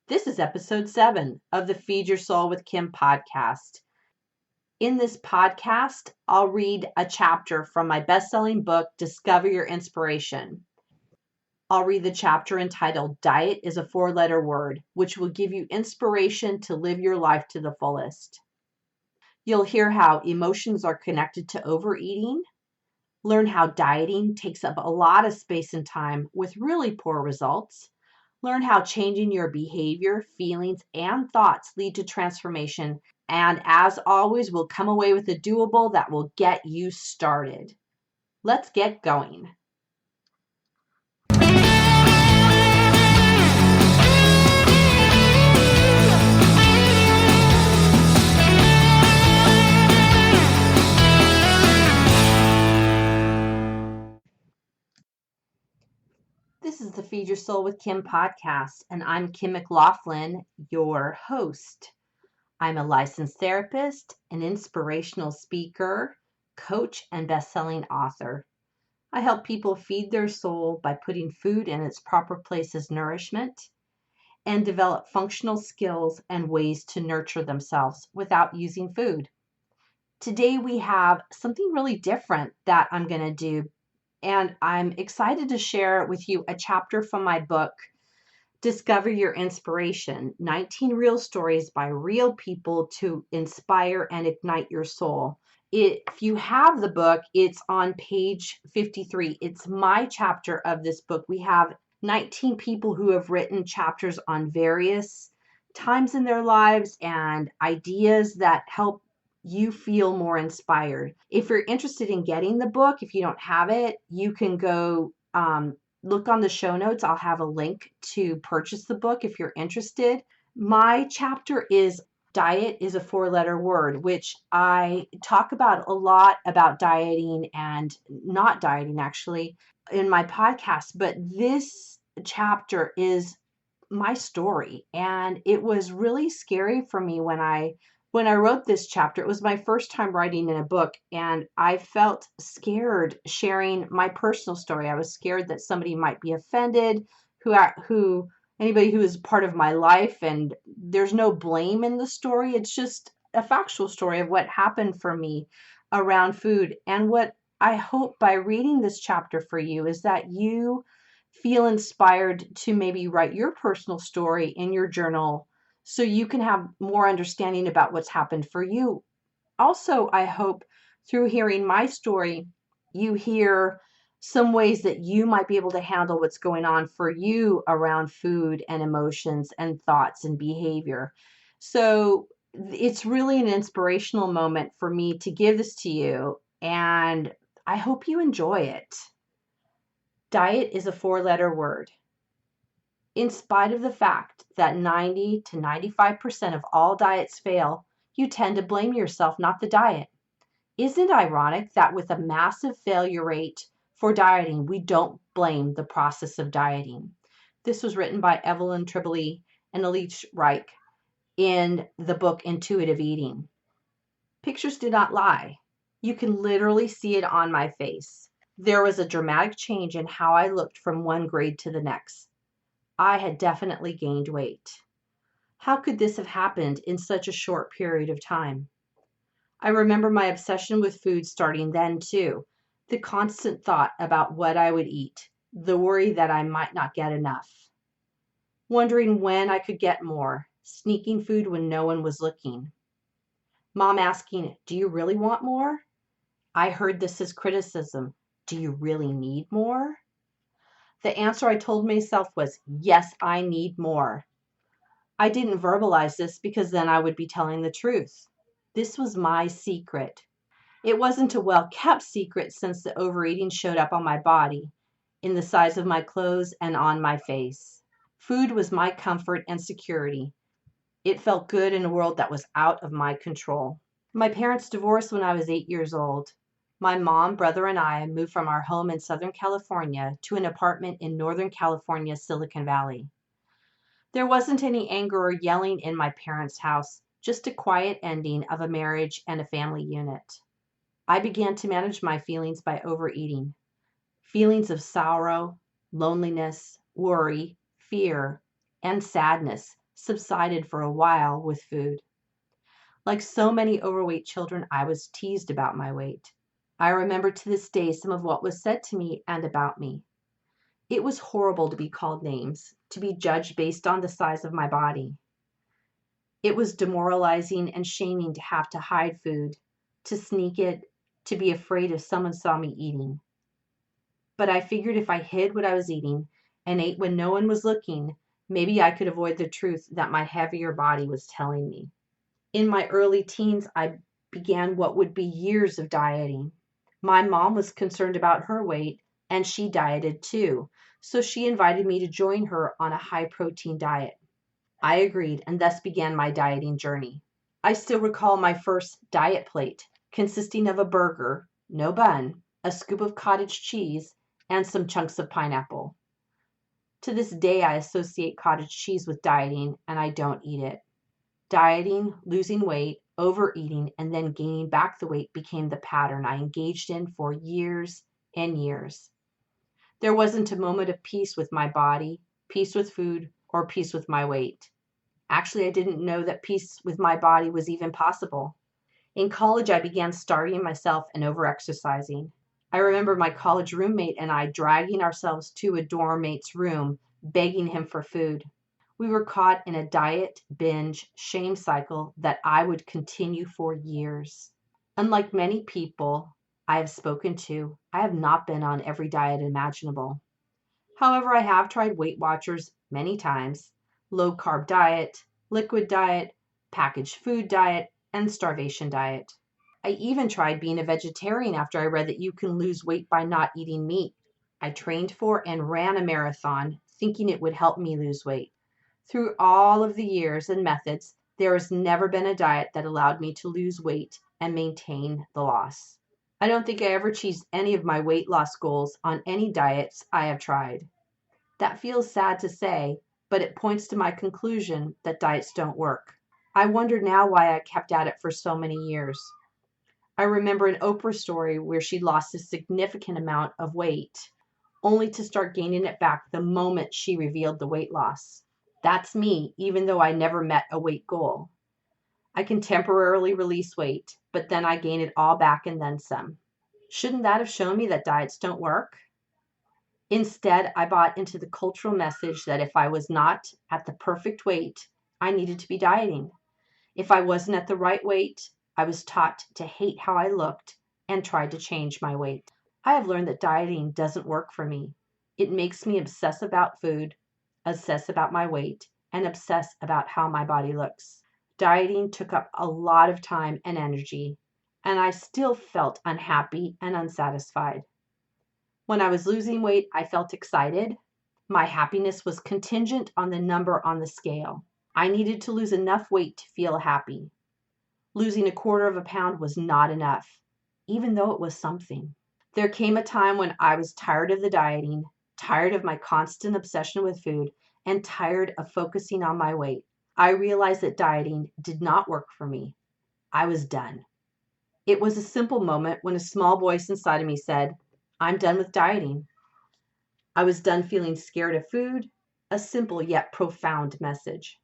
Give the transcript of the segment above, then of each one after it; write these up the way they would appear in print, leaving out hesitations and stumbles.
This is episode 7 of the Feed Your Soul with Kim podcast. In this podcast, I'll read a chapter from my best-selling book, Discover Your Inspiration. I'll read the chapter entitled Diet is a Four-Letter Word, which will give you inspiration to live your life to the fullest. You'll hear how emotions are connected to overeating, learn how dieting takes up a lot of space and time with really poor results, learn how changing your behavior, feelings, and thoughts lead to transformation. And as always, we'll come away with a doable that will get you started. Let's get going. This is the Feed Your Soul with Kim podcast, and I'm Kim McLaughlin, your host. I'm a licensed therapist, an inspirational speaker, coach, and best-selling author. I help people feed their soul by putting food in its proper place as nourishment and develop functional skills and ways to nurture themselves without using food. Today we have something really different that I'm going to do, and I'm excited to share with you a chapter from my book, Discover Your Inspiration, 19 Real Stories by Real People to Inspire and Ignite Your Soul. If you have the book, it's on page 53. It's my chapter of this book. We have 19 people who have written chapters on various times in their lives and ideas that help you feel more inspired. If you're interested in getting the book, if you don't have it, you can go look on the show notes. I'll have a link to purchase the book if you're interested. My chapter is Diet is a Four-Letter Word, which I talk about a lot about dieting and not dieting actually in my podcast. But this chapter is my story, and it was really scary for me when I wrote this chapter. It was my first time writing in a book, and I felt scared sharing my personal story. I was scared that somebody might be offended, anybody who is part of my life, and there's no blame in the story. It's just a factual story of what happened for me around food. And what I hope by reading this chapter for you is that you feel inspired to maybe write your personal story in your journal so you can have more understanding about what's happened for you. Also, I hope through hearing my story, you hear some ways that you might be able to handle what's going on for you around food and emotions and thoughts and behavior. So it's really an inspirational moment for me to give this to you, and I hope you enjoy it. Diet is a four-letter word. In spite of the fact that 90 to 95% of all diets fail, you tend to blame yourself, not the diet. Isn't it ironic that with a massive failure rate for dieting, we don't blame the process of dieting? This was written by Evelyn Tribole and Elise Reich in the book Intuitive Eating. Pictures do not lie. You can literally see it on my face. There was a dramatic change in how I looked from one grade to the next. I had definitely gained weight. How could this have happened in such a short period of time? I remember my obsession with food starting then too. The constant thought about what I would eat, the worry that I might not get enough, wondering when I could get more, sneaking food when no one was looking. Mom asking, "Do you really want more?" I heard this as criticism. Do you really need more? The answer I told myself was, yes, I need more. I didn't verbalize this because then I would be telling the truth. This was my secret. It wasn't a well-kept secret since the overeating showed up on my body, in the size of my clothes and on my face. Food was my comfort and security. It felt good in a world that was out of my control. My parents divorced when I was 8 years old. My mom, brother, and I moved from our home in Southern California to an apartment in Northern California's Silicon Valley. There wasn't any anger or yelling in my parents' house, just a quiet ending of a marriage and a family unit. I began to manage my feelings by overeating. Feelings of sorrow, loneliness, worry, fear, and sadness subsided for a while with food. Like so many overweight children, I was teased about my weight. I remember to this day some of what was said to me and about me. It was horrible to be called names, to be judged based on the size of my body. It was demoralizing and shaming to have to hide food, to sneak it, to be afraid if someone saw me eating. But I figured if I hid what I was eating and ate when no one was looking, maybe I could avoid the truth that my heavier body was telling me. In my early teens, I began what would be years of dieting. My mom was concerned about her weight, and she dieted too, so she invited me to join her on a high-protein diet. I agreed, and thus began my dieting journey. I still recall my first diet plate, consisting of a burger, no bun, a scoop of cottage cheese, and some chunks of pineapple. To this day, I associate cottage cheese with dieting, and I don't eat it. Dieting, losing weight, overeating, and then gaining back the weight became the pattern I engaged in for years and years. There wasn't a moment of peace with my body, peace with food, or peace with my weight. Actually, I didn't know that peace with my body was even possible. In college, I began starving myself and overexercising. I remember my college roommate and I dragging ourselves to a dorm mate's room, begging him for food. We were caught in a diet, binge, shame cycle that I would continue for years. Unlike many people I have spoken to, I have not been on every diet imaginable. However, I have tried Weight Watchers many times, low carb diet, liquid diet, packaged food diet, and starvation diet. I even tried being a vegetarian after I read that you can lose weight by not eating meat. I trained for and ran a marathon thinking it would help me lose weight. Through all of the years and methods, there has never been a diet that allowed me to lose weight and maintain the loss. I don't think I ever achieved any of my weight loss goals on any diets I have tried. That feels sad to say, but it points to my conclusion that diets don't work. I wonder now why I kept at it for so many years. I remember an Oprah story where she lost a significant amount of weight, only to start gaining it back the moment she revealed the weight loss. That's me, even though I never met a weight goal. I can temporarily release weight, but then I gain it all back and then some. Shouldn't that have shown me that diets don't work? Instead, I bought into the cultural message that if I was not at the perfect weight, I needed to be dieting. If I wasn't at the right weight, I was taught to hate how I looked and tried to change my weight. I have learned that dieting doesn't work for me. It makes me obsess about food, obsess about my weight, and obsess about how my body looks. Dieting took up a lot of time and energy, and I still felt unhappy and unsatisfied. When I was losing weight, I felt excited. My happiness was contingent on the number on the scale. I needed to lose enough weight to feel happy. Losing a quarter of a pound was not enough, even though it was something. There came a time when I was tired of the dieting, tired of my constant obsession with food, and tired of focusing on my weight. I realized that dieting did not work for me. I was done. It was a simple moment when a small voice inside of me said, I'm done with dieting. I was done feeling scared of food, a simple yet profound message.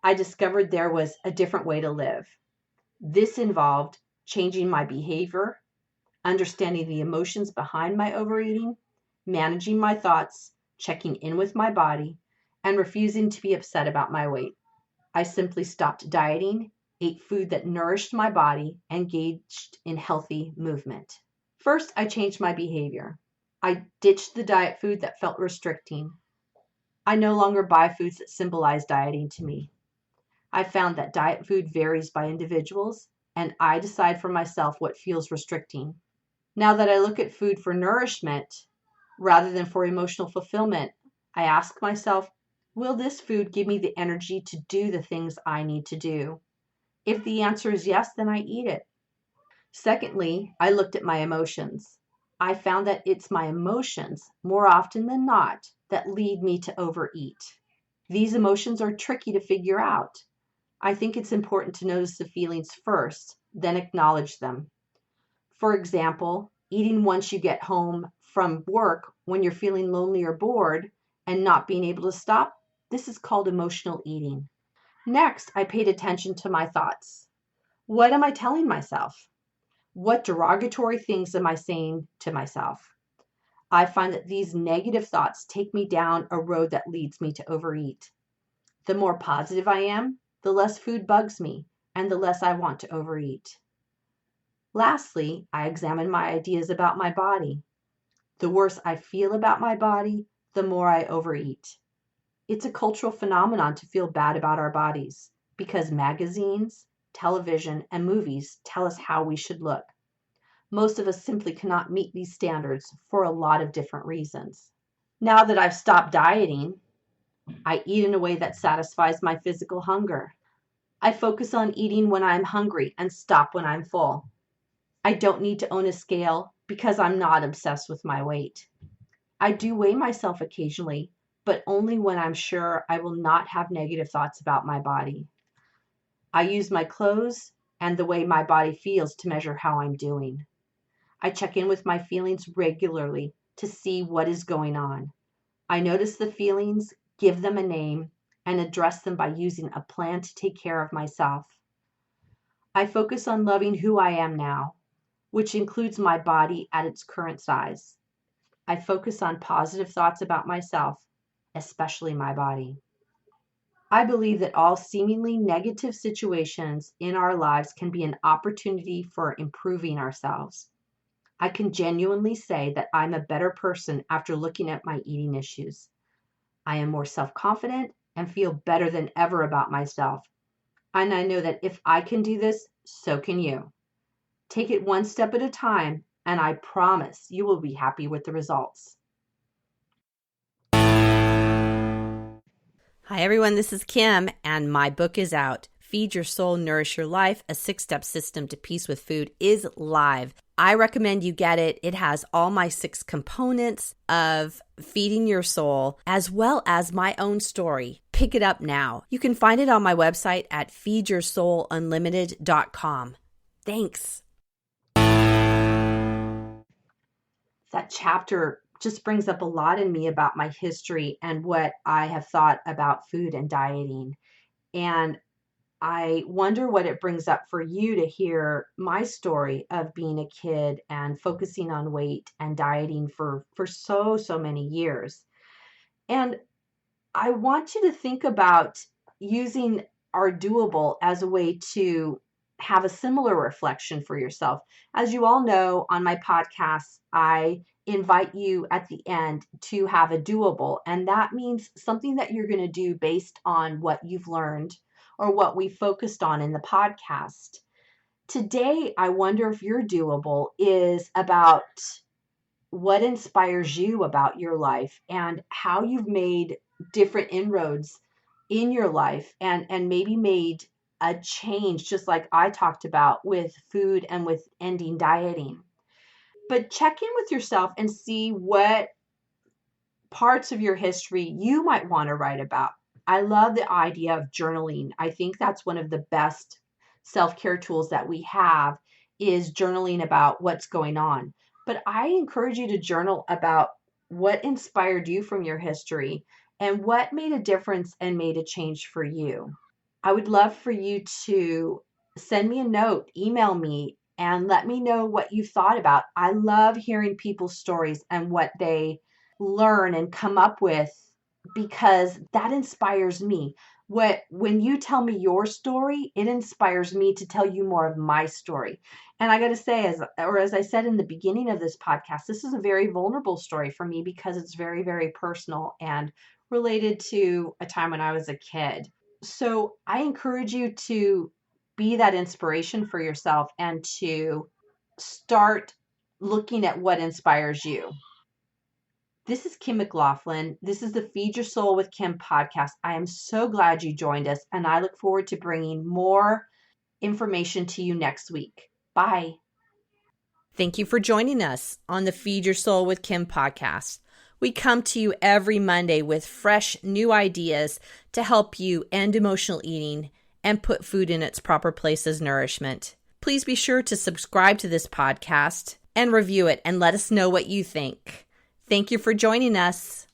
I discovered there was a different way to live. This involved changing my behavior, understanding the emotions behind my overeating, managing my thoughts, checking in with my body, and refusing to be upset about my weight. I simply stopped dieting, ate food that nourished my body, and engaged in healthy movement. First, I changed my behavior. I ditched the diet food that felt restricting. I no longer buy foods that symbolize dieting to me. I found that diet food varies by individuals, and I decide for myself what feels restricting. Now that I look at food for nourishment rather than for emotional fulfillment, I ask myself, will this food give me the energy to do the things I need to do? If the answer is yes, then I eat it. Secondly, I looked at my emotions. I found that it's my emotions, more often than not, that lead me to overeat. These emotions are tricky to figure out. I think it's important to notice the feelings first, then acknowledge them. For example, eating once you get home from work when you're feeling lonely or bored and not being able to stop, this is called emotional eating. Next, I paid attention to my thoughts. What am I telling myself? What derogatory things am I saying to myself? I find that these negative thoughts take me down a road that leads me to overeat. The more positive I am, the less food bugs me and the less I want to overeat. Lastly, I examine my ideas about my body. The worse I feel about my body, the more I overeat. It's a cultural phenomenon to feel bad about our bodies because magazines, television, and movies tell us how we should look. Most of us simply cannot meet these standards for a lot of different reasons. Now that I've stopped dieting, I eat in a way that satisfies my physical hunger. I focus on eating when I'm hungry and stop when I'm full. I don't need to own a scale because I'm not obsessed with my weight. I do weigh myself occasionally, but only when I'm sure I will not have negative thoughts about my body. I use my clothes and the way my body feels to measure how I'm doing. I check in with my feelings regularly to see what is going on. I notice the feelings, give them a name, and address them by using a plan to take care of myself. I focus on loving who I am now, which includes my body at its current size. I focus on positive thoughts about myself, especially my body. I believe that all seemingly negative situations in our lives can be an opportunity for improving ourselves. I can genuinely say that I'm a better person after looking at my eating issues. I am more self-confident and feel better than ever about myself. And I know that if I can do this, so can you. Take it one step at a time, and I promise you will be happy with the results. Hi everyone, this is Kim, and my book is out. Feed Your Soul, Nourish Your Life, a 6-step system to peace with food is live. I recommend you get it. It has all my 6 components of feeding your soul, as well as my own story. Pick it up now. You can find it on my website at feedyoursoulunlimited.com. Thanks. That chapter just brings up a lot in me about my history and what I have thought about food and dieting. And I wonder what it brings up for you to hear my story of being a kid and focusing on weight and dieting for so many years. And I want you to think about using our doable as a way to have a similar reflection for yourself. As you all know, on my podcast, I invite you at the end to have a doable, and that means something that you're going to do based on what you've learned or what we focused on in the podcast. Today, I wonder if your doable is about what inspires you about your life and how you've made different inroads in your life and maybe made a change, just like I talked about with food and with ending dieting. But check in with yourself and see what parts of your history you might want to write about. I love the idea of journaling. I think that's one of the best self-care tools that we have is journaling about what's going on. But I encourage you to journal about what inspired you from your history and what made a difference and made a change for you. I would love for you to send me a note, email me, and let me know what you thought about. I love hearing people's stories and what they learn and come up with because that inspires me. When you tell me your story, it inspires me to tell you more of my story. And I got to say, as I said in the beginning of this podcast, this is a very vulnerable story for me because it's very, very personal and related to a time when I was a kid. So I encourage you to be that inspiration for yourself and to start looking at what inspires you. This is Kim McLaughlin. This is the Feed Your Soul with Kim podcast. I am so glad you joined us, and I look forward to bringing more information to you next week. Bye. Thank you for joining us on the Feed Your Soul with Kim podcast. We come to you every Monday with fresh new ideas to help you end emotional eating and put food in its proper place as nourishment. Please be sure to subscribe to this podcast and review it and let us know what you think. Thank you for joining us.